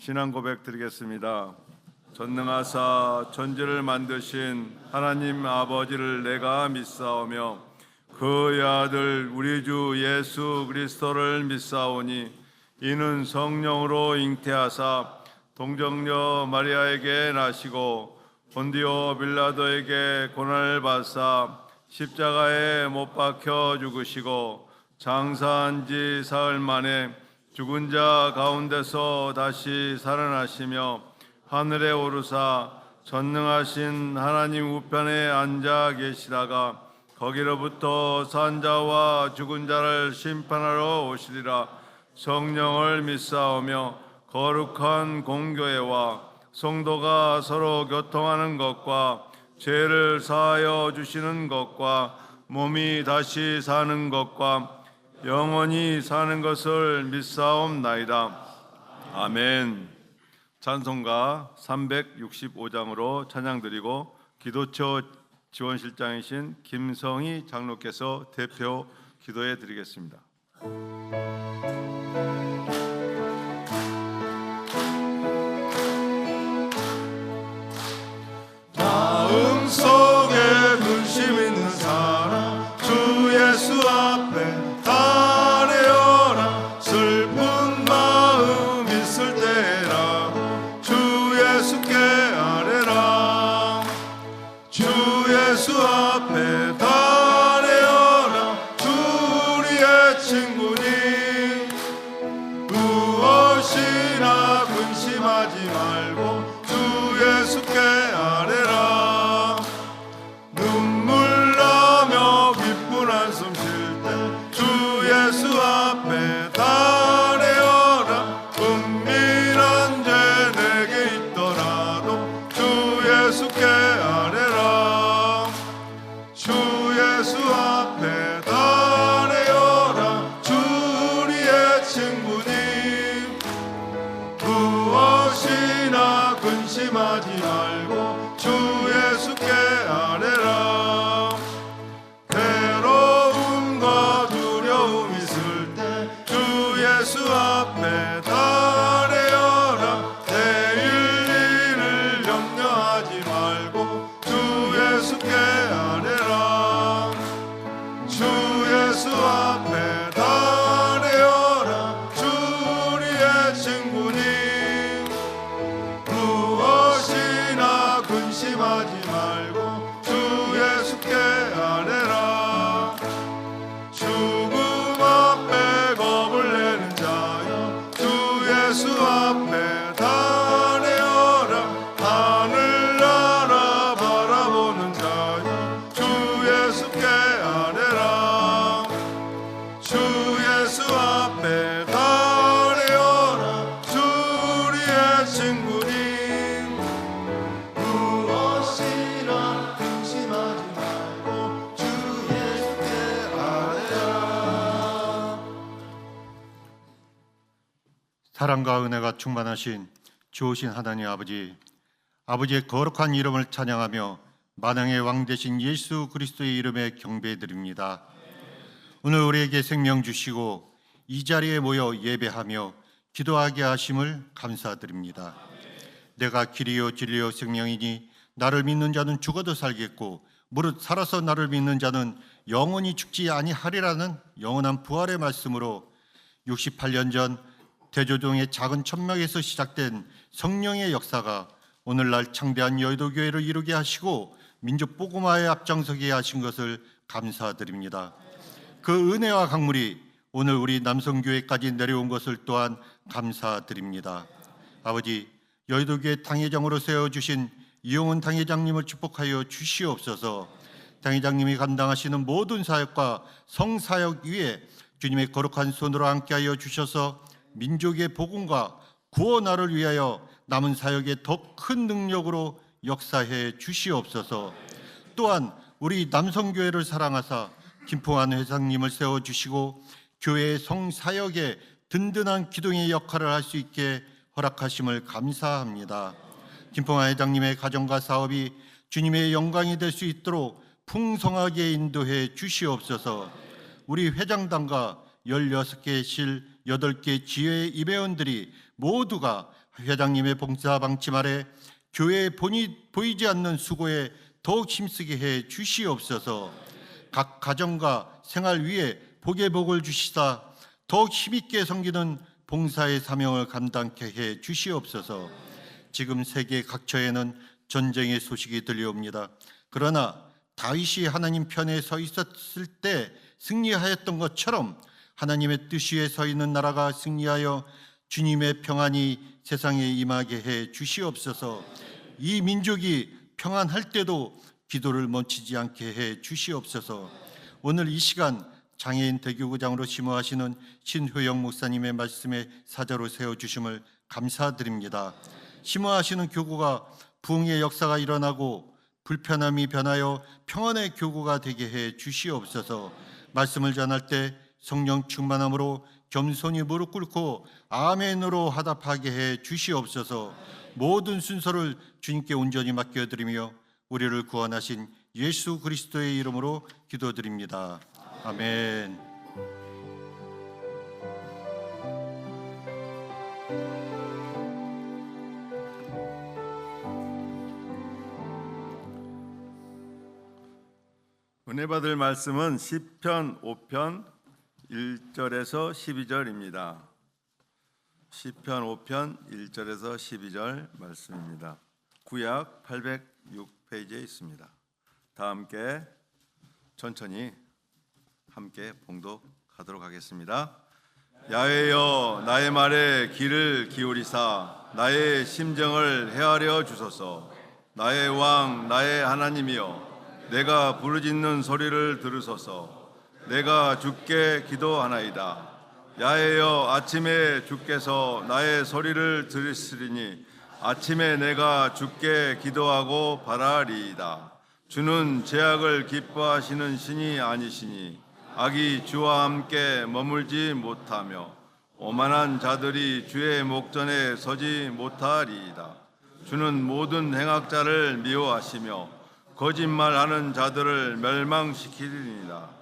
신앙 고백 드리겠습니다. 전능하사 천지를 만드신 하나님 아버지를 내가 믿사오며 그의 아들 우리 주 예수 그리스도를 믿사오니 이는 성령으로 잉태하사 동정녀 마리아에게 나시고 본디오 빌라도에게 고난을 받사 십자가에 못 박혀 죽으시고 장사한 지 사흘 만에 죽은 자 가운데서 다시 살아나시며 하늘에 오르사 전능하신 하나님 우편에 앉아 계시다가 거기로부터 산 자와 죽은 자를 심판하러 오시리라. 성령을 믿사오며 거룩한 공교회와 성도가 서로 교통하는 것과 죄를 사하여 주시는 것과 몸이 다시 사는 것과 영원히 사는 것을 믿사옵나이다. 아멘. 찬송가 365장으로 찬양드리고 기도처 지원실장이신 김성희 장로께서 대표 기도해 드리겠습니다. 마음 속에 근심 있는 사람 주 예수 앞에 다내어라. 슬픈 마음 있을 때라도 주 예수께 아뢰라. 주 예수 앞에 다내어라. 주 우리의 친구니 무엇이나 근심하지 말고 주 예수께 아뢰라. 눈물 나며 기쁜 한숨 쉴 때 주 예수 앞에 다내어라. 은밀한 죄 내게 있더라도 주 예수께 아뢰라. 주 예수 앞에 다내어라. 주 우리의 친구니 무엇이나 근심하지 말고 주 예수께 아뢰라. 괴로움과 두려움 있을 때 주 예수 앞에 다내어라. 내일 일을 염려하지 말고 주 예수께 아뢰라. 주 예수 앞에 다내어라. 주 우리의 친구니 무엇이나 근심하지 말고 주 예수께 아뢰라. 죽음 앞에 겁을 내는 자여 주 예수 앞에 다내어라. 하늘나라 바라보는 자여 주 예수께 아뢰라. 주 예수 앞에 다내어라. 주 우리의 친구니 무엇이나 근심하지 말고 주 예수께 아뢰라. 사랑과 은혜가 충만하신 좋으신 하나님 아버지, 아버지의 거룩한 이름을 찬양하며 만왕의 왕 되신 예수 그리스도의 이름에 경배드립니다. 오늘 우리에게 생명 주시고 이 자리에 모여 예배하며 기도하게 하심을 감사드립니다. 내가 길이요 진리요 생명이니 나를 믿는 자는 죽어도 살겠고 무릇 살아서 나를 믿는 자는 영원히 죽지 아니하리라는 영원한 부활의 말씀으로 68년 전 대조동의 작은 천막에서 시작된 성령의 역사가 오늘날 창대한 여의도교회를 이루게 하시고 민족 복음화에 앞장서게 하신 것을 감사드립니다. 그 은혜와 강물이 오늘 우리 남성교회까지 내려온 것을 또한 감사드립니다. 아버지, 여의도교회 당회장으로 세워주신 이용훈 당회장님을 축복하여 주시옵소서. 당회장님이 감당하시는 모든 사역과 성사역 위에 주님의 거룩한 손으로 함께하여 주셔서 민족의 복음과 구원화를 위하여 남은 사역에 더 큰 능력으로 역사해 주시옵소서. 또한 우리 남성교회를 사랑하사 김풍환 회장님을 세워주시고 교회의 성사역에 든든한 기둥의 역할을 할 수 있게 허락하심을 감사합니다. 김풍환 회장님의 가정과 사업이 주님의 영광이 될 수 있도록 풍성하게 인도해 주시옵소서. 우리 회장단과 16개의 실 8개 지회 임회원들이 모두가 회장님의 봉사 방침 아래 교회에 보이지 않는 수고에 더욱 힘쓰게 해 주시옵소서. 각 가정과 생활 위에 복의 복을 주시사 더욱 힘있게 섬기는 봉사의 사명을 감당케 해 주시옵소서. 지금 세계 각처에는 전쟁의 소식이 들려옵니다. 그러나 다윗이 하나님 편에 서 있었을 때 승리하였던 것처럼 하나님의 뜻 위에 서 있는 나라가 승리하여 주님의 평안이 세상에 임하게 해 주시옵소서. 이 민족이 평안할 때도 기도를 멈추지 않게 해 주시옵소서. 오늘 이 시간 장애인 대교구장으로 심호하시는 신효영 목사님의 말씀에 사자로 세워주심을 감사드립니다. 심호하시는 교구가 부흥의 역사가 일어나고 불편함이 변하여 평안의 교구가 되게 해 주시옵소서. 말씀을 전할 때 성령 충만함으로 겸손히 무릎 꿇고 아멘으로 화답하게 해 주시옵소서. 모든 순서를 주님께 온전히 맡겨드리며 우리를 구원하신 예수 그리스도의 이름으로 기도드립니다. 아멘. 은혜 받을 말씀은 시편 5편 1절에서 12절입니다. 시편 5편 1절에서 12절 말씀입니다. 구약 806페이지에 있습니다. 다 함께 천천히 함께 봉독하도록 하겠습니다. 야훼여 나의 말에 귀를 기울이사 나의 심정을 헤아려 주소서. 나의 왕 나의 하나님이여 내가 부르짖는 소리를 들으소서. 내가 주께 기도하나이다. 야훼여 아침에 주께서 나의 소리를 들으시리니 아침에 내가 주께 기도하고 바라리이다. 주는 죄악을 기뻐하시는 신이 아니시니 악이 주와 함께 머물지 못하며 오만한 자들이 주의 목전에 서지 못하리이다. 주는 모든 행악자를 미워하시며 거짓말하는 자들을 멸망시키리이다.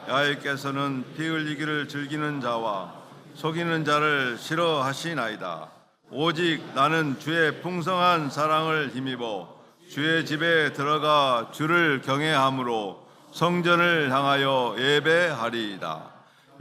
야훼께서는 피 흘리기를 즐기는 자와 속이는 자를 싫어하시나이다. 오직 나는 주의 풍성한 사랑을 힘입어 주의 집에 들어가 주를 경외함으로 성전을 향하여 예배하리이다.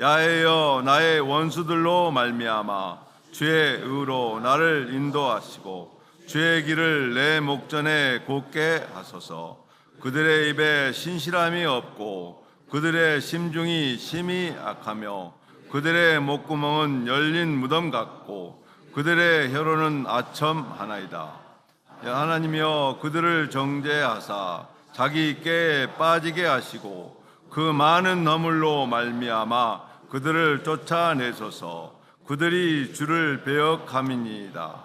야훼여 나의 원수들로 말미암아 주의 의로 나를 인도하시고 주의 길을 내 목전에 곧게 하소서. 그들의 입에 신실함이 없고 그들의 심중이 심히 악하며 그들의 목구멍은 열린 무덤 같고 그들의 혀로는 아첨하나이다. 하나님이여 그들을 정죄하사 자기 꾀에 빠지게 하시고 그 많은 허물로 말미암아 그들을 쫓아내소서. 그들이 주를 배역함이니이다.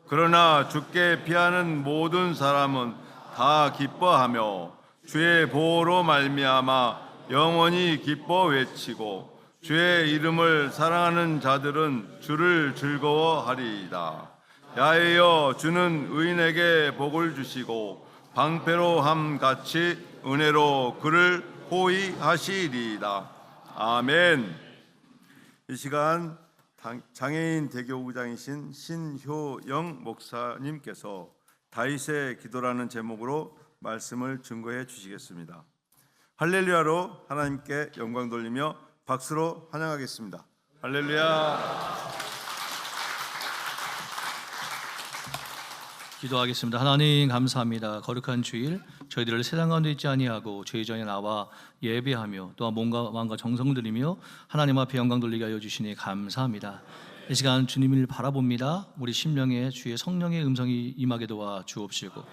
그러나 주께 피하는 모든 사람은 다 기뻐하며 주의 보호로 말미암아 영원히 기뻐 외치고 주의 이름을 사랑하는 자들은 주를 즐거워하리이다. 야훼여 주는 의인에게 복을 주시고 방패로 함 같이 은혜로 그를 호위하시리이다. 아멘. 이 시간 장애인 대교구장이신 신효영 목사님께서 다윗의 기도라는 제목으로 말씀을 증거해 주시겠습니다. 할렐루야로 하나님께 영광 돌리며 박수로 환영하겠습니다. 할렐루야. 기도하겠습니다. 하나님 감사합니다. 거룩한 주일 저희들을 세상 가운데 있지 아니하고 저희 전에 나와 예배하며 또한 몸과 마음과 정성 들이며 하나님 앞에 영광 돌리게 하여 주시니 감사합니다. 이 시간 주님을 바라봅니다. 우리 심령에 주의 성령의 음성이 임하게 도와 주옵시고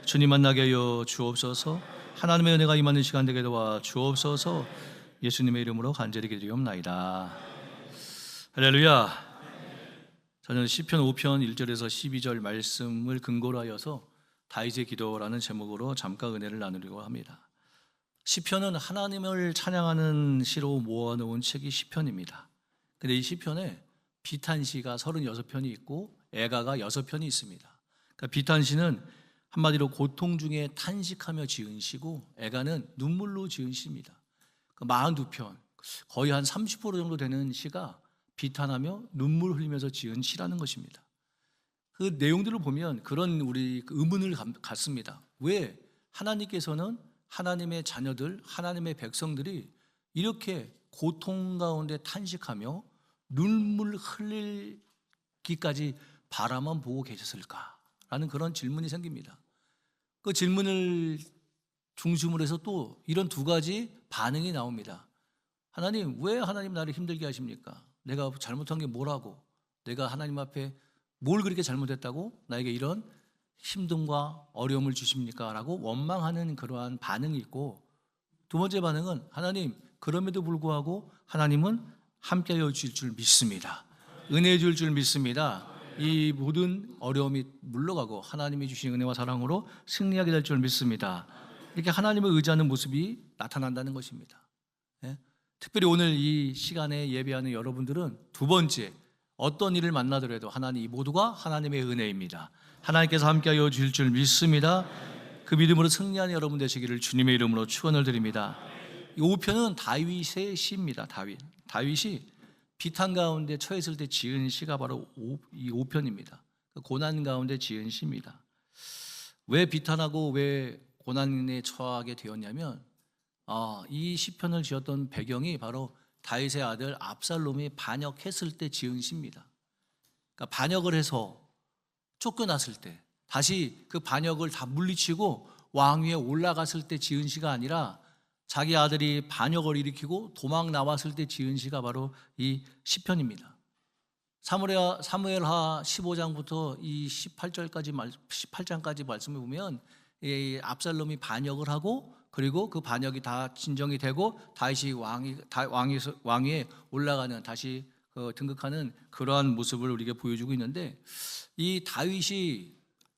주님 만나게 하여 주옵소서. 하나님의 은혜가 임하는 시간 되게 도와 주옵소서. 예수님의 이름으로 간절히 기도하옵나이다. 할렐루야. 저는 시편 5편 1절에서 12절 말씀을 근거로 하여서 다윗의 기도라는 제목으로 잠깐 은혜를 나누려고 합니다. 시편은 하나님을 찬양하는 시로 모아놓은 책이 시편입니다. 근데 이 시편에 비탄시가 36편이 있고 애가가 6편이 있습니다. 그러니까 비탄시는 한마디로 고통 중에 탄식하며 지은 시고 애가는 눈물로 지은 시입니다. 42편, 거의 한 30% 정도 되는 시가 비탄하며 눈물 흘리면서 지은 시라는 것입니다. 그 내용들을 보면 그런 우리 의문을 갖습니다. 왜 하나님께서는 하나님의 자녀들, 하나님의 백성들이 이렇게 고통 가운데 탄식하며 눈물 흘리기까지 바라만 보고 계셨을까라는 그런 질문이 생깁니다. 그 질문을 중심으로 해서 또 이런 두 가지 반응이 나옵니다. 하나님, 왜 하나님 나를 힘들게 하십니까? 내가 잘못한 게 뭐라고? 내가 하나님 앞에 뭘 그렇게 잘못했다고 나에게 이런 힘듦과 어려움을 주십니까? 라고 원망하는 그러한 반응이 있고, 두 번째 반응은 하나님, 그럼에도 불구하고 하나님은 함께하여 주실 줄 믿습니다. 은혜 줄 줄 믿습니다. 이 모든 어려움이 물러가고 하나님이 주신 은혜와 사랑으로 승리하게 될 줄 믿습니다. 이렇게 하나님을 의지하는 모습이 나타난다는 것입니다. 예? 특별히 오늘 이 시간에 예배하는 여러분들은 두 번째, 어떤 일을 만나더라도 하나님, 이 모두가 하나님의 은혜입니다. 하나님께서 함께하여 주실 줄 믿습니다. 그 믿음으로 승리하는 여러분 되시기를 주님의 이름으로 축원을 드립니다. 이 5편은 다윗의 시입니다. 다윗이 비탄 가운데 처했을 때 지은 시가 바로 이 5편입니다. 고난 가운데 지은 시입니다. 왜 비탄하고 왜 고난에 처하게 되었냐면 이 시편을 지었던 배경이 바로 다윗의 아들 압살롬이 반역했을 때 지은 시입니다. 그러니까 반역을 해서 쫓겨났을 때 다시 그 반역을 다 물리치고 왕위에 올라갔을 때 지은 시가 아니라 자기 아들이 반역을 일으키고 도망 나왔을 때 지은 시가 바로 이 시편입니다. 사무엘하 15장부터 이 18장까지 말씀을 보면 이 압살롬이 반역을 하고 그리고 그 반역이 다 진정이 되고 다윗이 왕위에 올라가는, 다시 등극하는 그러한 모습을 우리에게 보여주고 있는데, 이 다윗이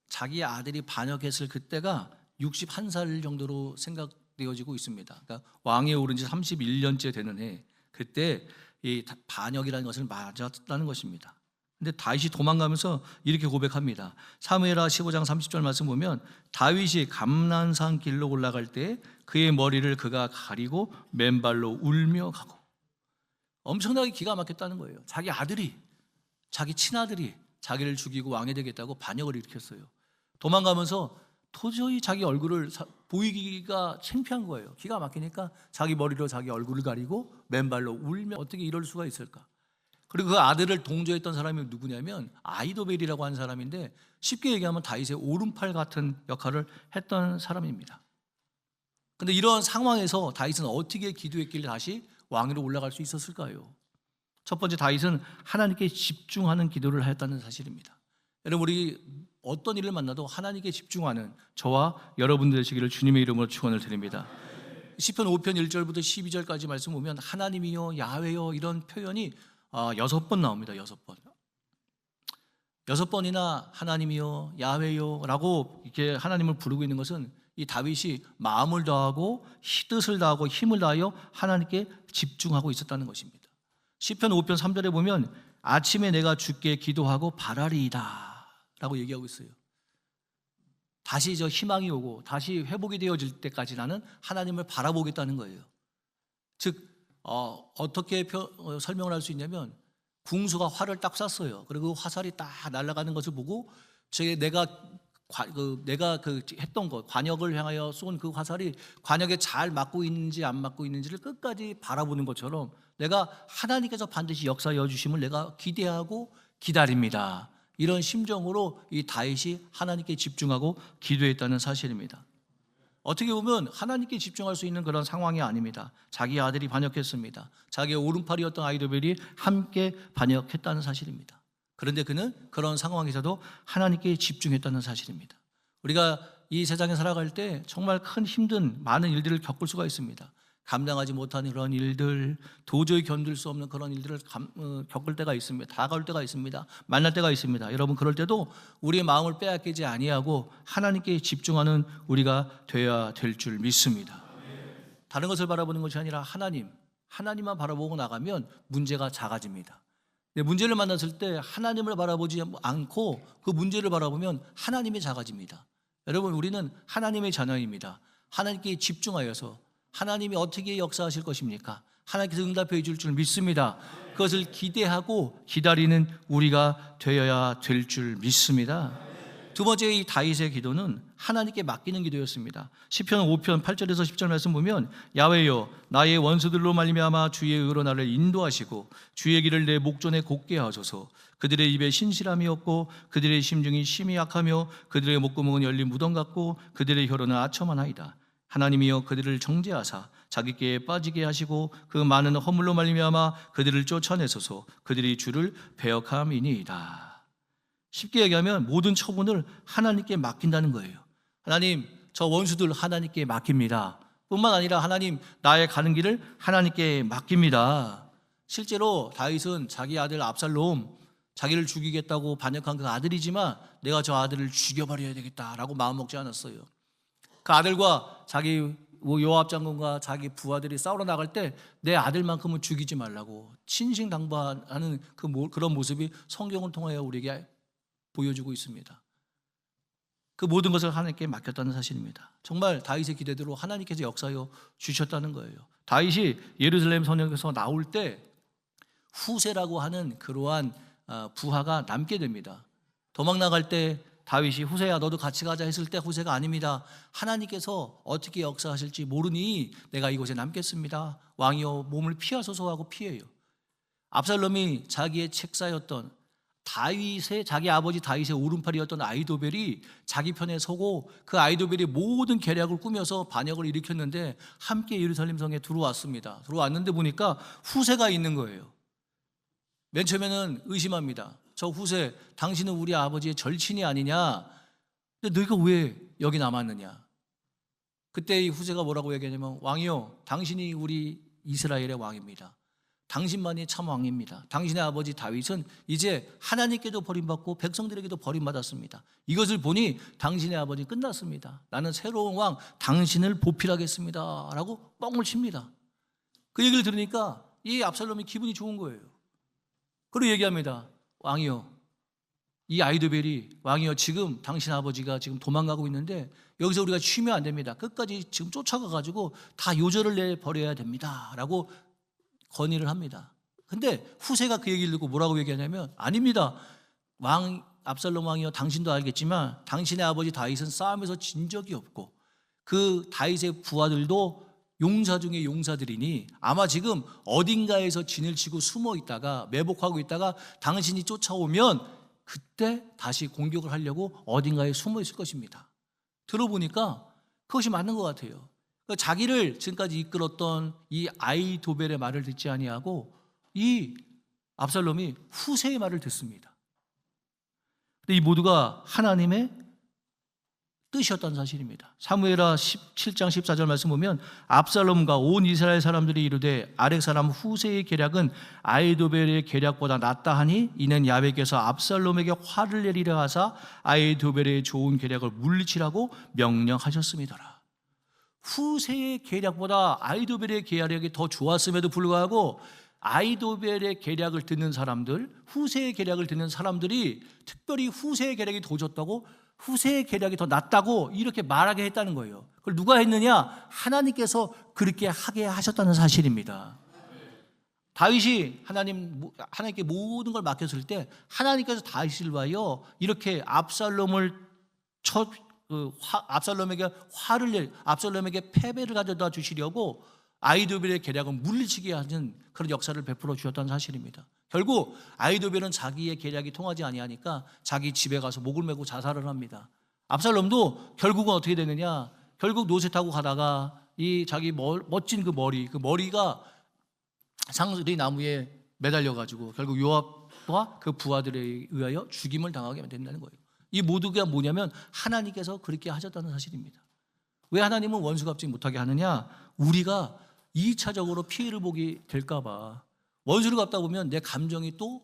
자기 아들이 반역했을 그때가 61살 정도로 생각되어지고 있습니다. 그러니까 왕위에 오른 지 31년째 되는 해, 그때 이 반역이라는 것을 맞았다는 것입니다. 근데 다윗이 도망가면서 이렇게 고백합니다. 사무엘하 15장 30절 말씀 보면 다윗이 감난산 길로 올라갈 때 그의 머리를 그가 가리고 맨발로 울며 가고. 엄청나게 기가 막혔다는 거예요. 자기 아들이, 자기 친아들이 자기를 죽이고 왕이 되겠다고 반역을 일으켰어요. 도망가면서 도저히 자기 얼굴을 보이기가 창피한 거예요. 기가 막히니까 자기 머리로 자기 얼굴을 가리고 맨발로 울며, 어떻게 이럴 수가 있을까? 그리고 그 아들을 동조했던 사람이 누구냐면 아히도벨이라고 하는 사람인데, 쉽게 얘기하면 다윗의 오른팔 같은 역할을 했던 사람입니다. 그런데 이런 상황에서 다윗은 어떻게 기도했길래 다시 왕위로 올라갈 수 있었을까요? 첫 번째, 다윗은 하나님께 집중하는 기도를 하였다는 사실입니다. 여러분, 우리 어떤 일을 만나도 하나님께 집중하는 저와 여러분들 되시기를 주님의 이름으로 축원을 드립니다. 시편 5편 1절부터 12절까지 말씀 보면 하나님이여, 야훼여, 이런 표현이 6번 나옵니다. 6번. 6번이나 하나님이여, 야훼여 라고 이렇게 하나님을 부르고 있는 것은 이 다윗이 마음을 다하고 뜻을 다하고 힘을 다하여 하나님께 집중하고 있었다는 것입니다. 시편 5편 3절에 보면 아침에 내가 주께 기도하고 바라리이다 라고 얘기하고 있어요. 다시 희망이 오고 다시 회복이 되어질 때까지 나는 하나님을 바라보겠다는 거예요. 즉 어떻게 설명을 할 수 있냐면, 궁수가 활을 딱 쐈어요. 그리고 화살이 딱 날아가는 것을 보고 내가 했던 것, 관역을 향하여 쏜 그 화살이 관역에 잘 맞고 있는지 안 맞고 있는지를 끝까지 바라보는 것처럼 내가 하나님께서 반드시 역사하여 주심을 내가 기대하고 기다립니다. 이런 심정으로 이 다윗이 하나님께 집중하고 기도했다는 사실입니다. 어떻게 보면 하나님께 집중할 수 있는 그런 상황이 아닙니다. 자기 아들이 반역했습니다. 자기의 오른팔이었던 아히도벨이 함께 반역했다는 사실입니다. 그런데 그는 그런 상황에서도 하나님께 집중했다는 사실입니다. 우리가 이 세상에 살아갈 때 정말 큰 힘든 많은 일들을 겪을 수가 있습니다. 감당하지 못하는 그런 일들, 도저히 견딜 수 없는 그런 일들을 겪을 때가 있습니다. 다가올 때가 있습니다. 만날 때가 있습니다. 여러분, 그럴 때도 우리의 마음을 빼앗기지 아니하고 하나님께 집중하는 우리가 되어야 될 줄 믿습니다. 다른 것을 바라보는 것이 아니라 하나님만 바라보고 나가면 문제가 작아집니다. 문제를 만났을 때 하나님을 바라보지 않고 그 문제를 바라보면 하나님이 작아집니다. 여러분, 우리는 하나님의 자녀입니다. 하나님께 집중하여서 하나님이 어떻게 역사하실 것입니까? 하나님께서 응답해 줄 믿습니다. 그것을 기대하고 기다리는 우리가 되어야 될 줄 믿습니다. 두 번째 이 다윗의 기도는 하나님께 맡기는 기도였습니다. 시편 5편 8절에서 10절 말씀 보면 야훼여 나의 원수들로 말미암아 주의 의로 나를 인도하시고 주의 길을 내 목전에 곱게 하소서. 그들의 입에 신실함이 없고 그들의 심중이 심히 약하며 그들의 목구멍은 열린 무덤 같고 그들의 혀로는 아첨하나이다. 하나님이여 그들을 정죄하사 자기께 빠지게 하시고 그 많은 허물로 말미암아 그들을 쫓아내소서. 그들이 주를 배역함이니이다. 쉽게 얘기하면 모든 처분을 하나님께 맡긴다는 거예요. 하나님, 저 원수들 하나님께 맡깁니다. 뿐만 아니라 하나님, 나의 가는 길을 하나님께 맡깁니다. 실제로 다윗은 자기 아들 압살롬, 자기를 죽이겠다고 반역한 그 아들이지만 내가 저 아들을 죽여버려야 되겠다라고 마음먹지 않았어요. 그 아들과 자기 요압 장군과 자기 부하들이 싸우러 나갈 때 내 아들만큼은 죽이지 말라고 신신당부하는 그런 모습이 성경을 통하여 우리에게 보여주고 있습니다. 그 모든 것을 하나님께 맡겼다는 사실입니다. 정말 다윗의 기대대로 하나님께서 역사하여 주셨다는 거예요. 다윗이 예루살렘 성역에서 나올 때 후세라고 하는 그러한 부하가 남게 됩니다. 도망 나갈 때 다윗이 후세야 너도 같이 가자 했을 때 후세가 아닙니다. 하나님께서 어떻게 역사하실지 모르니 내가 이곳에 남겠습니다. 왕이여 몸을 피하소서 하고 피해요. 압살롬이 자기의 책사였던 자기 아버지 다윗의 오른팔이었던 아히도벨이 자기 편에 서고 그 아히도벨이 모든 계략을 꾸며서 반역을 일으켰는데 함께 예루살렘 성에 들어왔습니다. 들어왔는데 보니까 후세가 있는 거예요. 맨 처음에는 의심합니다. 저 후세, 당신은 우리 아버지의 절친이 아니냐? 근데 너희가 왜 여기 남았느냐? 그때 이 후세가 뭐라고 얘기하냐면 왕이요, 당신이 우리 이스라엘의 왕입니다. 당신만이 참 왕입니다. 당신의 아버지 다윗은 이제 하나님께도 버림받고 백성들에게도 버림받았습니다. 이것을 보니 당신의 아버지는 끝났습니다. 나는 새로운 왕 당신을 보필하겠습니다 라고 뻥을 칩니다. 그 얘기를 들으니까 이 압살롬이 기분이 좋은 거예요. 그리고 얘기합니다. 왕이여, 이 아히도벨이 왕이여 지금 당신 아버지가 지금 도망가고 있는데 여기서 우리가 쉬면 안 됩니다. 끝까지 지금 쫓아가가지고 다 요절을 내버려야 됩니다 라고 건의를 합니다. 근데 후세가 그 얘기를 듣고 뭐라고 얘기하냐면 아닙니다. 왕 압살롬 왕이여, 당신도 알겠지만 당신의 아버지 다윗은 싸움에서 진 적이 없고 그 다윗의 부하들도 용사 중에 용사들이니 아마 지금 어딘가에서 진을 치고 숨어 있다가 매복하고 있다가 당신이 쫓아오면 그때 다시 공격을 하려고 어딘가에 숨어 있을 것입니다. 들어보니까 그것이 맞는 것 같아요. 자기를 지금까지 이끌었던 이 아히도벨의 말을 듣지 아니하고 이 압살롬이 후세의 말을 듣습니다. 근데 이 모두가 하나님의 뜻이었다는 사실입니다. 사무엘하 17장 14절 말씀 보면 압살롬과 온 이스라엘 사람들이 이르되 아렉 사람 후세의 계략은 아히도벨의 계략보다 낫다 하니 이는 야훼께서 압살롬에게 화를 내리려 하사 아히도벨의 좋은 계략을 물리치라고 명령하셨음이더라. 후세의 계략보다 아히도벨의 계략이 더 좋았음에도 불구하고 아히도벨의 계략을 듣는 사람들, 후세의 계략을 듣는 사람들이 특별히 후세의 계략이 더 좋다고, 후세의 계략이 더 낫다고 이렇게 말하게 했다는 거예요. 그걸 누가 했느냐? 하나님께서 그렇게 하게 하셨다는 사실입니다. 다윗이 하나님께 모든 걸 맡겼을 때 하나님께서 다윗을 위하여 이렇게 압살롬에게 압살롬에게 패배를 가져다 주시려고 아히도벨의 계략을 물리치게 하는 그런 역사를 베풀어 주셨다는 사실입니다. 결국 아히도벨은 자기의 계략이 통하지 아니하니까 자기 집에 가서 목을 메고 자살을 합니다. 압살롬도 결국은 어떻게 되느냐? 결국 노새 타고 가다가 이 자기 멋진 그 머리가 상수리 나무에 매달려 가지고 결국 요압과 그 부하들에 의하여 죽임을 당하게 된다는 거예요. 이 모두가 뭐냐면 하나님께서 그렇게 하셨다는 사실입니다. 왜 하나님은 원수 갚지 못하게 하느냐? 우리가 2차적으로 피해를 보게 될까 봐. 원수를 갚다 보면 내 감정이 또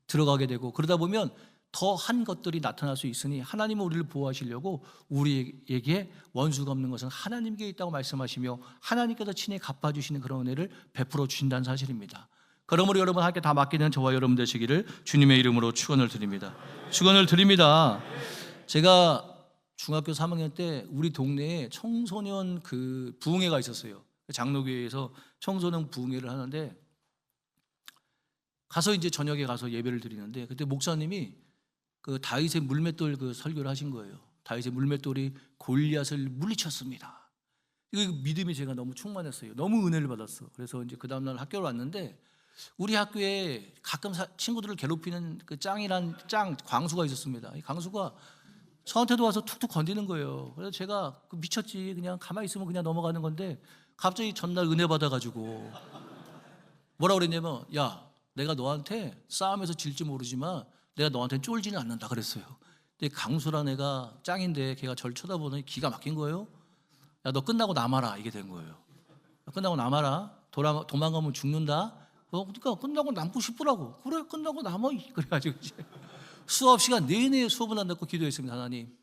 들어가게 되고 그러다 보면 더 한 것들이 나타날 수 있으니 하나님은 우리를 보호하시려고 우리에게 원수 갚는 것은 하나님께 있다고 말씀하시며 하나님께서 친히 갚아주시는 그런 은혜를 베풀어 주신다는 사실입니다. 그러므로 여러분 함께 다 맡기는 저와 여러분 되시기를 주님의 이름으로 축원을 드립니다. 축원을 드립니다. 제가 중학교 3학년 때 우리 동네에 청소년 그 부흥회가 있었어요. 장로교회에서 청소년 부흥회를 하는데 가서 이제 저녁에 가서 예배를 드리는데 그때 목사님이 그 다윗의 물맷돌 그 설교를 하신 거예요. 다윗의 물맷돌이 골리앗을 물리쳤습니다. 이 믿음이 제가 너무 충만했어요. 너무 은혜를 받았어. 그래서 이제 그 다음 날 학교를 왔는데 우리 학교에 가끔 친구들을 괴롭히는 그 짱이란 광수가 있었습니다. 이 광수가 저한테도 와서 툭툭 건드는 거예요. 그래서 제가 미쳤지, 그냥 가만히 있으면 그냥 넘어가는 건데 갑자기 전날 은혜 받아가지고 뭐라 그랬냐면, 야, 내가 너한테 싸움에서 질지 모르지만 내가 너한테 쫄지는 않는다 그랬어요. 근데 강수란 애가 짱인데 걔가 저를 쳐다보더니 기가 막힌 거예요. 야, 너 끝나고 남아라, 이게 된 거예요. 끝나고 남아라, 도망가면 죽는다. 그러니까 끝나고 남고 싶으라고. 그래, 끝나고 남아. 그래가지고 이제 수업 시간 내내 수업을 안 듣고 기도했습니다. 하나님,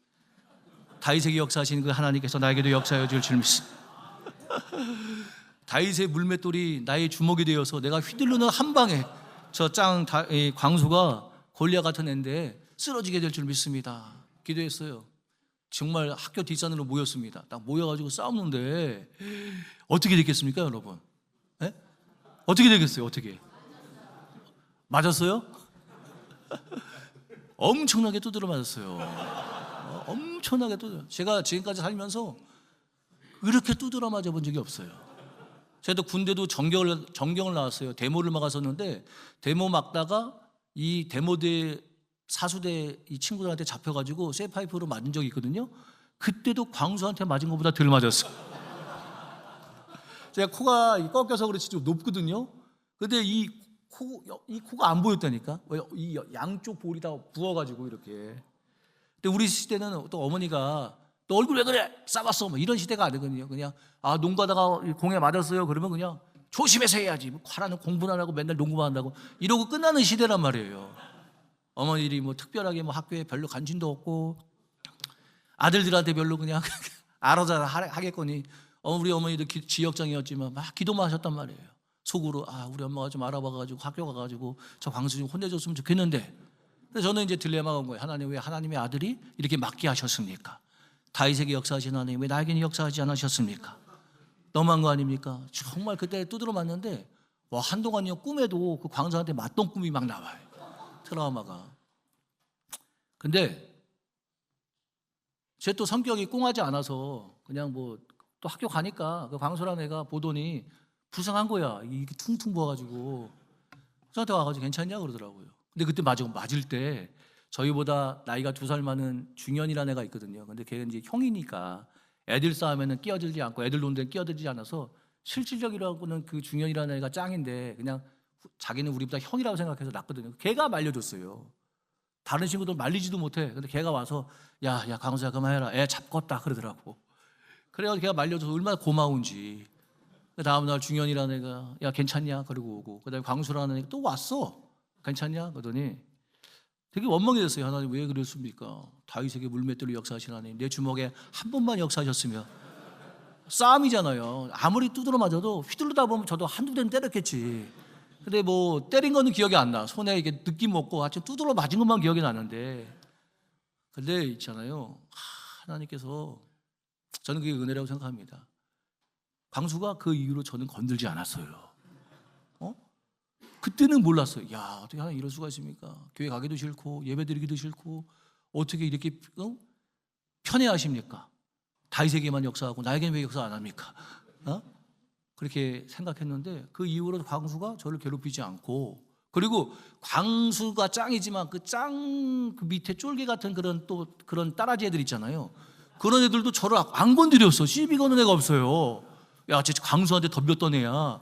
다윗에게 역사하신 그 하나님께서 나에게도 역사해 줄 줄 믿습니다. 다윗의 물맷돌이 나의 주먹이 되어서 내가 휘둘르는 한 방에 저 광수가 골리앗 같은 애인데 쓰러지게 될 줄 믿습니다. 기도했어요. 정말 학교 뒷산으로 모였습니다. 딱 모여가지고 싸우는데 어떻게 됐겠습니까, 여러분? 네? 어떻게 되겠어요? 어떻게? 맞았어요? 엄청나게 두드려 맞았어요. 엄청나게 두드려. 제가 지금까지 살면서 이렇게 두드려 맞아 본 적이 없어요. 저도 군대도 전경을 나왔어요. 데모를 막았었는데 데모 막다가 이 데모대 사수대 이 친구들한테 잡혀가지고 쇠파이프로 맞은 적이 있거든요. 그때도 광수한테 맞은 것보다 덜 맞았어요. 제가 코가 꺾여서 그렇지 좀 높거든요. 근데 이 코가 안 보였다니까. 이 양쪽 볼이 다 부어가지고 이렇게. 근데 우리 시대는 또 어머니가 너 얼굴 왜 그래? 싸봤어. 뭐 이런 시대가 아니거든요. 그냥 농가다가 공에 맞았어요. 그러면 그냥 조심해서 해야지. 뭐 과라는 공부나 하고 맨날 농구만 한다고 이러고 끝나는 시대란 말이에요. 어머니들이 뭐 특별하게 뭐 학교에 별로 관심도 없고 아들들한테 별로 그냥 알아서 하겠거니. 우리 어머니도 지역장이었지만 막 기도만 하셨단 말이에요. 속으로 우리 엄마가 좀 알아봐가지고 학교 가가지고 저 광수 좀 혼내줬으면 좋겠는데. 근데 저는 이제 딜레마가 온 거예요. 하나님, 왜 하나님의 아들이 이렇게 맞게 하셨습니까? 다윗에게 역사하신 하나님, 왜 나에게는 역사하지 않으셨습니까? 너무한 거 아닙니까? 정말 그때 두드려 맞는데 한동안요 꿈에도 그 광수한테 맞던 꿈이 막 나와요. 트라우마가. 근데 제 또 성격이 꽁하지 않아서 그냥 뭐 또 학교 가니까 그 광수라는 애가 보더니 불쌍한 거야. 이게 퉁퉁 부어가지고 저한테 와가지고 괜찮냐 그러더라고요. 근데 그때 맞을 때 저희보다 나이가 2살 많은 중현이라는 애가 있거든요. 근데 걔는 이제 형이니까 애들 싸움에는 끼어들지 않고 애들 노는 데는 끼어들지 않아서 실질적이라고는 그 중현이라는 애가 짱인데 그냥 자기는 우리보다 형이라고 생각해서 났거든요. 걔가 말려줬어요. 다른 친구들 말리지도 못해. 근데 걔가 와서 야 강수야 그만해라. 애 잡겄다 그러더라고. 그래가지고 걔가 말려줘서 얼마나 고마운지. 그 다음날 중현이라는 애가 야 괜찮냐 그러고 오고, 그 다음에 광수라는 애가 또 왔어. 괜찮냐 그러더니 되게 원망이 됐어요. 하나님 왜 그랬습니까? 다윗에게 물맷돌로 역사하신 하나님, 내 주먹에 한 번만 역사하셨으면. 싸움이잖아요. 아무리 두드러 맞아도 휘둘르다 보면 저도 한두 대는 때렸겠지. 근데 뭐 때린 거는 기억이 안 나. 손에 이게 느낌 없고 하여튼 두드러 맞은 것만 기억이 나는데. 근데 있잖아요, 하나님께서, 저는 그게 은혜라고 생각합니다. 광수가 그 이후로 저는 건들지 않았어요. 그때는 몰랐어요. 야, 어떻게 하나 이럴 수가 있습니까? 교회 가기도 싫고 예배 드리기도 싫고 어떻게 이렇게 편애하십니까? 다윗에게만 역사하고 나에게는 왜 역사 안 합니까? 그렇게 생각했는데 그 이후로 광수가 저를 괴롭히지 않고, 그리고 광수가 짱이지만 그 밑에 쫄개 같은 그런 따라지 애들 있잖아요. 그런 애들도 저를 안 건드렸어. 시비 거는 애가 없어요. 야, 진짜 광수한테 덤볐던 애야.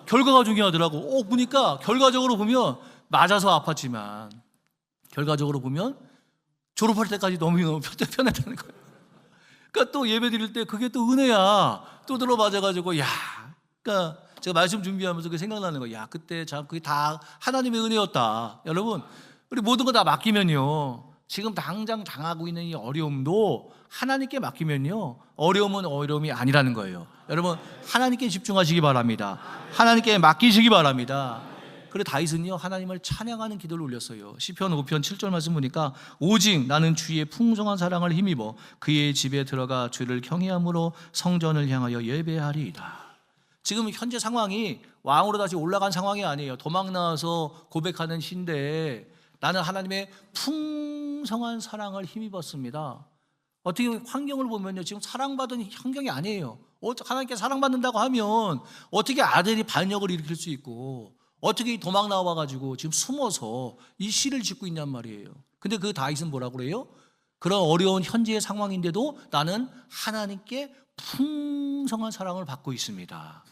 결과가 중요하더라고. 보니까 결과적으로 보면 맞아서 아팠지만 결과적으로 보면 졸업할 때까지 너무 편했다는 거예요. 그러니까 또 예배 드릴 때 그게 또 은혜야. 또 들어 맞아가지고 그러니까 제가 말씀 준비하면서 그 생각나는 거예요. 야, 그때 그게 다 하나님의 은혜였다. 여러분, 우리 모든 거 다 맡기면요, 지금 당장 당하고 있는 이 어려움도 하나님께 맡기면요, 어려움은 어려움이 아니라는 거예요. 여러분, 하나님께 집중하시기 바랍니다. 하나님께 맡기시기 바랍니다. 그래 다윗은요 하나님을 찬양하는 기도를 올렸어요. 시편 5편 7절 말씀 보니까 오직 나는 주의 풍성한 사랑을 힘입어 그의 집에 들어가 주를 경외함으로 성전을 향하여 예배하리이다. 지금 현재 상황이 왕으로 다시 올라간 상황이 아니에요. 도망 나와서 고백하는 시인데 나는 하나님의 풍성한 사랑을 힘입었습니다. 어떻게 환경을 보면요, 지금 사랑받은 환경이 아니에요. 하나님께 사랑받는다고 하면 어떻게 아들이 반역을 일으킬 수 있고 어떻게 도망 나와가지고 지금 숨어서 이 시를 짓고 있냔 말이에요. 근데 그 다윗은 뭐라고 그래요? 그런 어려운 현재의 상황인데도 나는 하나님께 풍성한 사랑을 받고 있습니다.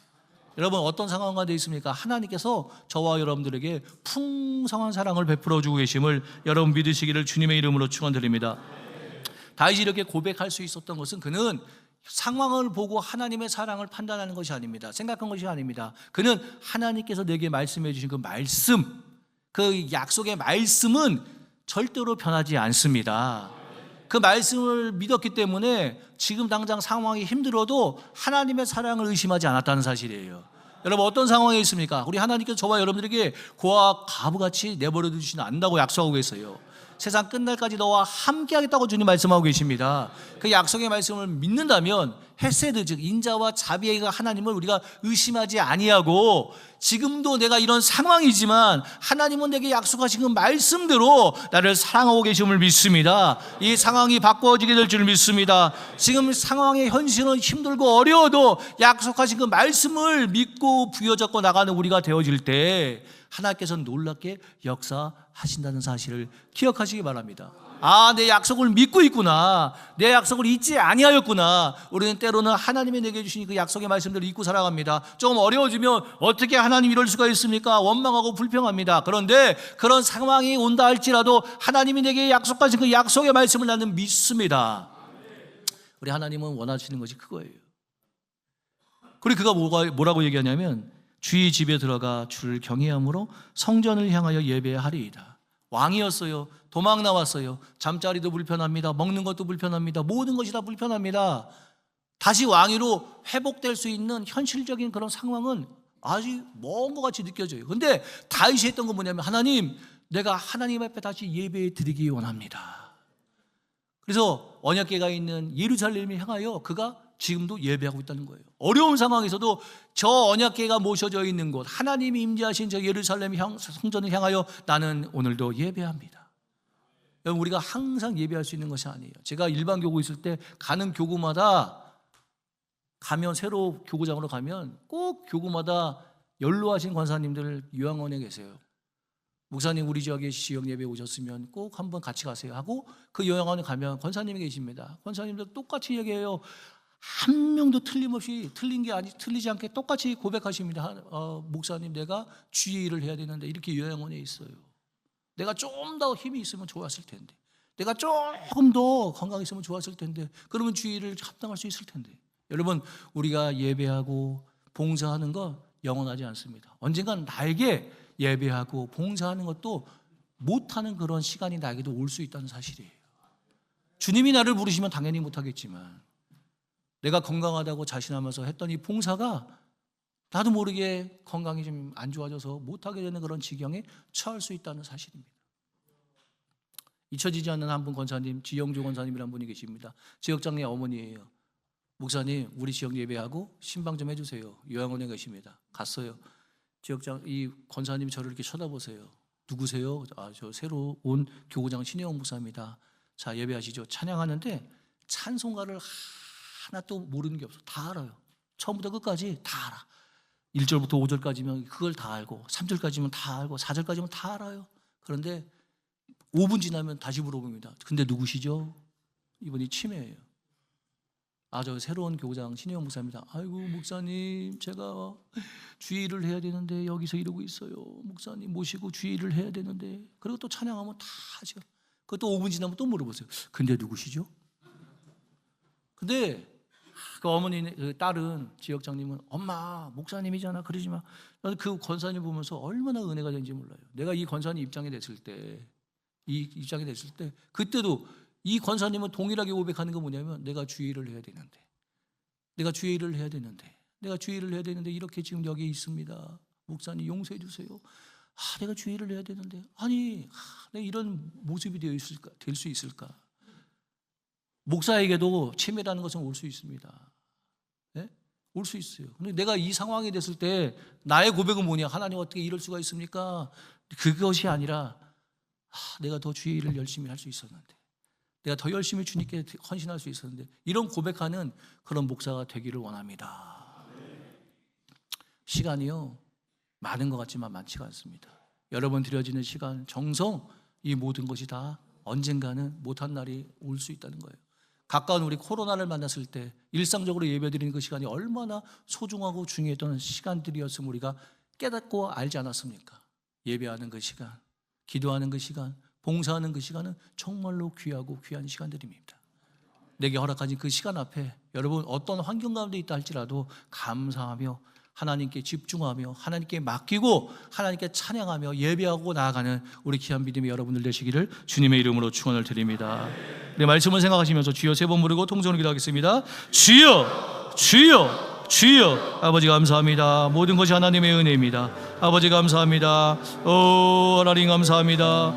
여러분 어떤 상황 가운데 있습니까? 하나님께서 저와 여러분들에게 풍성한 사랑을 베풀어 주고 계심을 여러분 믿으시기를 주님의 이름으로 축원드립니다. 다윗이 이렇게 고백할 수 있었던 것은 그는 상황을 보고 하나님의 사랑을 판단하는 것이 아닙니다. 생각한 것이 아닙니다. 그는 하나님께서 내게 말씀해 주신 그 말씀, 그 약속의 말씀은 절대로 변하지 않습니다. 그 말씀을 믿었기 때문에 지금 당장 상황이 힘들어도 하나님의 사랑을 의심하지 않았다는 사실이에요. 여러분 어떤 상황에 있습니까? 우리 하나님께서 저와 여러분들에게 고아 가부같이 내버려 두시지 않는다고 약속하고 계세요. 세상 끝날까지 너와 함께 하겠다고 주님 말씀하고 계십니다. 그 약속의 말씀을 믿는다면 헤세드 즉 인자와 자비가 하나님을 우리가 의심하지 아니하고 지금도 내가 이런 상황이지만 하나님은 내게 약속하신 그 말씀대로 나를 사랑하고 계심을 믿습니다. 이 상황이 바꿔지게 될 줄 믿습니다. 지금 상황의 현실은 힘들고 어려워도 약속하신 그 말씀을 믿고 부여잡고 나가는 우리가 되어질 때 하나님께서는 놀랍게 역사하신다는 사실을 기억하시기 바랍니다. 아, 내 약속을 믿고 있구나. 내 약속을 잊지 아니하였구나. 우리는 때로는 하나님이 내게 주신 그 약속의 말씀들을 잊고 살아갑니다. 조금 어려워지면 어떻게 하나님 이럴 수가 있습니까? 원망하고 불평합니다. 그런데 그런 상황이 온다 할지라도 하나님이 내게 약속하신 그 약속의 말씀을 나는 믿습니다. 우리 하나님은 원하시는 것이 그거예요. 그리고 그가 뭐라고 얘기하냐면 주의 집에 들어가 주를 경외함으로 성전을 향하여 예배하리이다. 왕이었어요. 도망 나왔어요. 잠자리도 불편합니다. 먹는 것도 불편합니다. 모든 것이 다 불편합니다. 다시 왕위로 회복될 수 있는 현실적인 그런 상황은 아주 먼 것 같이 느껴져요. 그런데 다윗이 했던 건 뭐냐면 하나님, 내가 하나님 앞에 다시 예배 드리기 원합니다. 그래서 언약궤가 있는 예루살렘을 향하여 그가 지금도 예배하고 있다는 거예요. 어려운 상황에서도 저 언약궤가 모셔져 있는 곳, 하나님이 임재하신 저 예루살렘 성전을 향하여 나는 오늘도 예배합니다. 여러분 우리가 항상 예배할 수 있는 것이 아니에요. 제가 일반 교구 있을 때 가는 교구마다 가면 새로 교구장으로 가면 꼭 교구마다 연로하신 권사님들 요양원에 계세요. 목사님 우리 지역에 지역 예배 오셨으면 꼭 한번 같이 가세요 하고 그 요양원에 가면 권사님이 계십니다. 권사님들 똑같이 얘기해요. 한 명도 틀림없이 틀리지 않게 똑같이 고백하십니다. 목사님 내가 주의 일을 해야 되는데 이렇게 요양원에 있어요. 내가 좀 더 힘이 있으면 좋았을 텐데, 내가 조금 더 건강했으면 좋았을 텐데, 그러면 주의 일을 합당할 수 있을 텐데. 여러분 우리가 예배하고 봉사하는 거 영원하지 않습니다. 언젠간 나에게 예배하고 봉사하는 것도 못하는 그런 시간이 나에게도 올 수 있다는 사실이에요. 주님이 나를 부르시면 당연히 못하겠지만 내가 건강하다고 자신하면서 했던 이 봉사가 나도 모르게 건강이 좀 안 좋아져서 못하게 되는 그런 지경에 처할 수 있다는 사실입니다. 잊혀지지 않는 한 분 권사님, 지영조 권사님이라는 분이 계십니다. 지역장의 어머니예요. 목사님 우리 지역 예배하고 신방 좀 해주세요. 요양원에 계십니다. 갔어요. 지역장 이 권사님이 저를 이렇게 쳐다보세요. 누구세요? 저 새로 온 교구장 신혜원 목사입니다. 자 예배하시죠. 찬양하는데 찬송가를 하나도 모르는 게 없어. 다 알아요. 처음부터 끝까지 다 알아. 1절부터 5절까지면 그걸 다 알고 3절까지면 다 알고 4절까지면 다 알아요. 그런데 5분 지나면 다시 물어봅니다. 근데 누구시죠? 이분이 치매예요. 저 새로운 교구장 신혜원 목사입니다. 아이고 목사님 제가 주의를 해야 되는데 여기서 이러고 있어요. 목사님 모시고 주의를 해야 되는데. 그리고 또 찬양하면 다 하죠. 그것도 5분 지나면 또 물어보세요. 근데 누구시죠? 근데 그 어머니, 그 딸은 지역장님은 엄마 목사님이잖아 그러지 마. 나는 그 권사님 보면서 얼마나 은혜가 되는지 몰라요. 내가 이 권사님 입장에 됐을 때 그때도 이 권사님은 동일하게 고백하는 거 뭐냐면 내가 주의를 해야 되는데 이렇게 지금 여기 있습니다. 목사님 용서해 주세요. 내가 주의를 해야 되는데 내가 이런 모습이 될 수 있을까? 목사에게도 치매라는 것은 올 수 있습니다. 네? 올 수 있어요. 근데 내가 이 상황이 됐을 때 나의 고백은 뭐냐? 하나님 어떻게 이럴 수가 있습니까? 그것이 아니라 내가 더 주의 일을 열심히 할 수 있었는데, 내가 더 열심히 주님께 헌신할 수 있었는데, 이런 고백하는 그런 목사가 되기를 원합니다. 시간이요 많은 것 같지만 많지가 않습니다. 여러분 드려지는 시간, 정성, 이 모든 것이 다 언젠가는 못한 날이 올 수 있다는 거예요. 가까운 우리 코로나를 만났을 때 일상적으로 예배드리는 그 시간이 얼마나 소중하고 중요했던 시간들이었음을 우리가 깨닫고 알지 않았습니까? 예배하는 그 시간, 기도하는 그 시간, 봉사하는 그 시간은 정말로 귀하고 귀한 시간들입니다. 내게 허락하신 그 시간 앞에 여러분 어떤 환경 가운데 있다 할지라도 감사하며 하나님께 집중하며 하나님께 맡기고 하나님께 찬양하며 예배하고 나아가는 우리 귀한 믿음의 여러분들 되시기를 주님의 이름으로 축원을 드립니다. 네, 말씀을 생각하시면서 주여 세 번 부르고 통성으로 기도하겠습니다. 주여, 주여, 주여. 아버지 감사합니다. 모든 것이 하나님의 은혜입니다. 아버지 감사합니다. 오 하나님 감사합니다.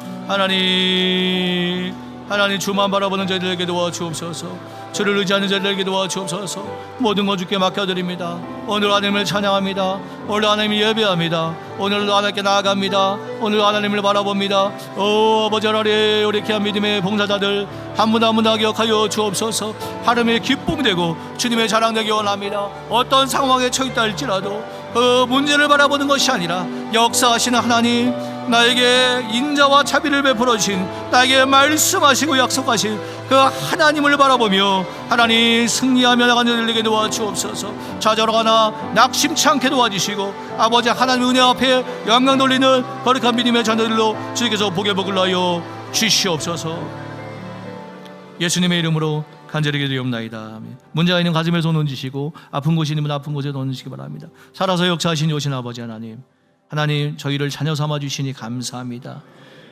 하나님 주만 바라보는 저희들에게 도와주옵소서. 주를 의지하는 자들에게 도와주옵소서. 모든 것 주께 맡겨드립니다. 오늘 하나님을 찬양합니다. 오늘 하나님을 예배합니다. 오늘도 하나님께 나아갑니다. 오늘 하나님을 바라봅니다. 오 아버지 하나님, 우리 귀한 믿음의 봉사자들 한 분 한 분 다 기억하여 주옵소서. 하나님의 기쁨이 되고 주님의 자랑되기 원합니다. 어떤 상황에 처했다 할지라도 그 문제를 바라보는 것이 아니라 역사하시는 하나님, 나에게 인자와 자비를 베풀어 주신, 나에게 말씀하시고 약속하신 그 하나님을 바라보며 하나님 승리하며 나가는 자들에게 도와주옵소서. 좌절하거나 낙심치 않게 도와주시고 아버지 하나님 은혜 앞에 영광 돌리는 거룩한 믿음의 자녀들로 주께서 복의 복을 하여 주시옵소서. 예수님의 이름으로 간절히 기도하옵나이다. 문제가 있는 가슴에 손 얹으시고 아픈 곳이 있는 아픈 곳에 얹으시기 바랍니다. 살아서 역사하신 오신 아버지 하나님, 하나님 저희를 자녀 삼아 주시니 감사합니다.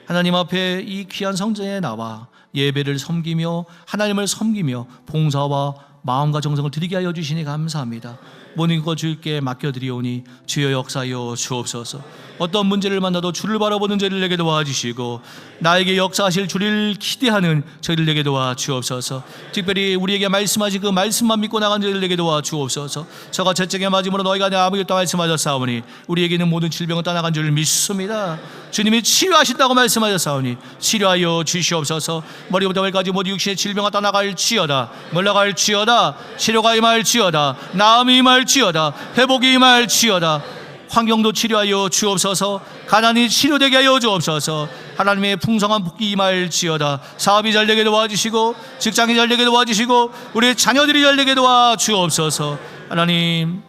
하나님 앞에 이 귀한 성전에 나와 예배를 섬기며 하나님을 섬기며 봉사와 마음과 정성을 드리게 하여 주시니 감사합니다. 모든 것 주께 맡겨드리오니 주여 역사하여 주옵소서. 어떤 문제를 만나도 주를 바라보는 저희들에게 도와주시고 나에게 역사하실 주를 기대하는 저희들에게 도와주옵소서. 특별히 우리에게 말씀하신 그 말씀만 믿고 나간 저희들에게 도와주옵소서. 저가 채찍에 맞음으로 너희가 내 아무것도 말씀하셨사오니 우리에게는 모든 질병은 떠나간 줄 믿습니다. 주님이 치료하신다고 말씀하셨사오니 치료하여 주시옵소서. 머리부터 발까지 모두 육신의 질병은 떠나갈지어다. 물러갈지어다. 치료가 임할지어다. 나음이 임할지어다. 회복이 임할지어다. 환경도 치료하여 주옵소서. 가난이 치료되게 하여 주옵소서. 하나님의 풍성한 복이 임할지어다. 사업이 잘 되게 도와주시고 직장이 잘 되게 도와주시고 우리 자녀들이 잘 되게 도와주옵소서. 하나님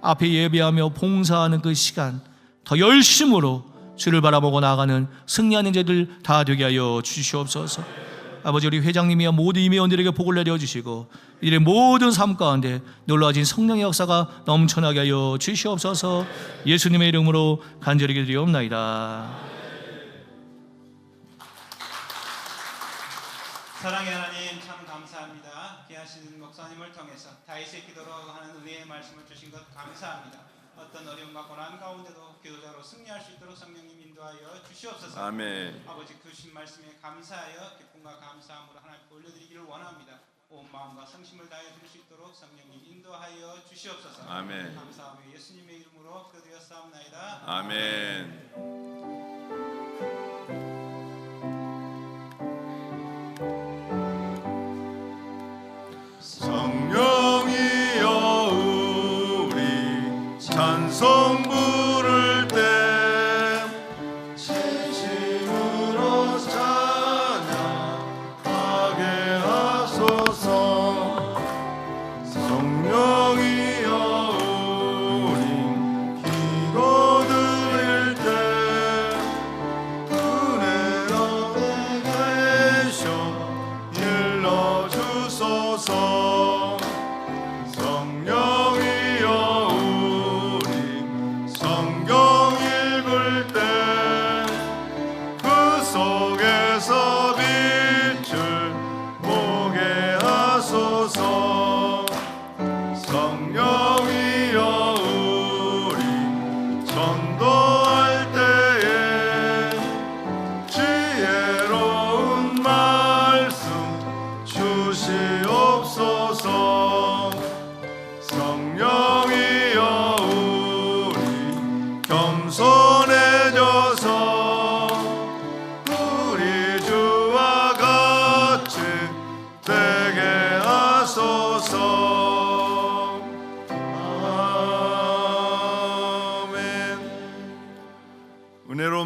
앞에 예배하며 봉사하는 그 시간 더 열심으로 주를 바라보고 나아가는 승리하는 자들 다 되게 하여 주시옵소서. 아버지 우리 회장님이야 모든 임회원들에게 복을 내려주시고 이들의 모든 삶 가운데 놀라워진 성령의 역사가 넘쳐나게 하여 주시옵소서. 예수님의 이름으로 간절히 기도드리옵나이다. 사랑의 하나님 참 감사합니다. 귀하신 목사님을 통해서 다윗의 기도로 하는 은혜의 말씀을 주신 것 감사합니다. 어떤 어려움과 고난 가운데도 기도자로 승리할 수 있도록 성령님 인도하여 주시옵소서. 아멘. 아버지 주신 말씀에 감사하여 기쁨과 감사함으로 하나님께 올려드리기를 원합니다. 온 마음과 성심을 다해 드릴 수 있도록 성령님 인도하여 주시옵소서. 아멘. 감사하며 예수님의 이름으로 기도드렸사옵나이다. 아멘. 성령이여 우리 찬송 부를 때 진심으로 찬양하게 하소서. 성령이여 우리 기도 드릴 때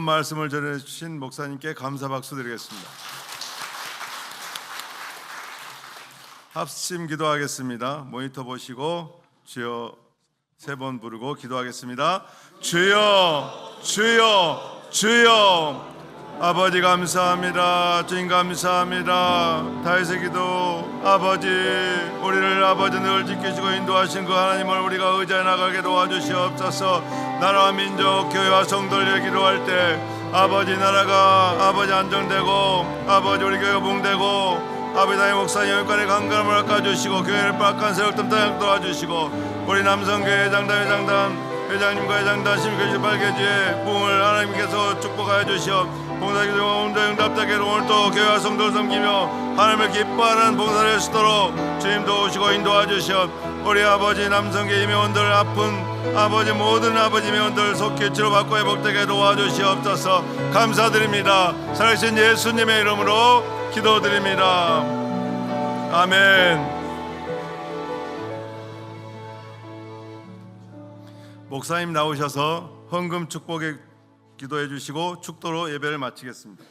말씀을 전해주신 목사님께 감사 박수 드리겠습니다. 합심 기도하겠습니다. 모니터 보시고 주여 3번 부르고 기도하겠습니다. 주여, 주여, 주여. 아버지 감사합니다. 주님 감사합니다. 다윗의 기도, 아버지 우리를 아버지 늘 지키시고 인도하신 그 하나님을 우리가 의지해 나가게 도와주시옵소서. 나라와 민족, 교회와 성도를 기도할 때 아버지 나라가 아버지 안정되고 아버지 우리 교회가 붕되고 아버지 나의 목사님 여기까지 강건함을 깎아주시고 교회를 빡간 세력 뜸땅 도와주시고 우리 남성교회 회장님과 회장단 심교시 발개주의 부흥을 하나님께서 축복하여 주시옵. 봉사기도 온전히 응답되게 오늘도 교회와 성도를 섬기며 하나님을 기뻐하는 봉사를 할 수 있도록 주님 도우시고 인도하 주시옵. 우리 아버지 남성교회 임회원들 아픈 아버지 모든 아버지 임회원들 속히 치료받고 회복되게 도와주시옵소서. 감사드립니다. 살아계신 예수님의 이름으로 기도드립니다. 아멘. 목사님 나오셔서 헌금 축복에 기도해 주시고 축도로 예배를 마치겠습니다.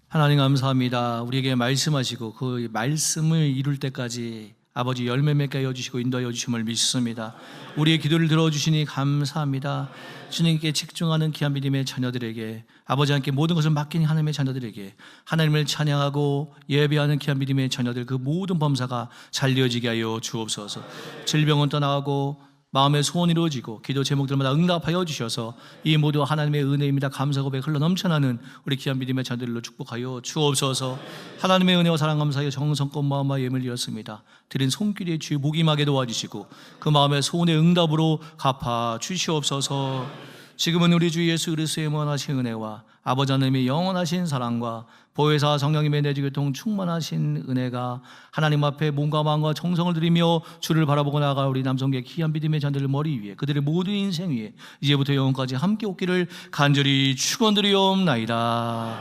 하나님 감사합니다. 우리에게 말씀하시고 그 말씀을 이룰 때까지 아버지 열매 맺게 하여 주시고 인도하여 주심을 믿습니다. 우리의 기도를 들어주시니 감사합니다. 주님께 집중하는 귀한 믿음의 자녀들에게 아버지 함께 모든 것을 맡긴 하나님의 자녀들에게 하나님을 찬양하고 예배하는 귀한 믿음의 자녀들 그 모든 범사가 잘 이루어지게 하여 주옵소서. 질병은 떠나가고 마음의 소원이 이루어지고 기도 제목들마다 응답하여 주셔서 이 모두 하나님의 은혜입니다. 감사 고백 흘러 넘쳐나는 우리 귀한 믿음의 자녀들로 축복하여 주옵소서. 하나님의 은혜와 사랑 감사하여 정성껏 마음과 예물 드렸습니다. 드린 손길의 주의 무기하게 도와주시고 그 마음의 소원의 응답으로 갚아 주시옵소서. 지금은 우리 주 예수 그리스도의 무한하신 은혜와 아버지 하나님의 영원하신 사랑과 보혜사 성령님의 내주교통 충만하신 은혜가 하나님 앞에 몸과 마음과 정성을 들이며 주를 바라보고 나아가 우리 남성계 귀한 믿음의 자들을 머리 위에 그들의 모든 인생 위에 이제부터 영원까지 함께 없기를 간절히 축원드리옵나이다.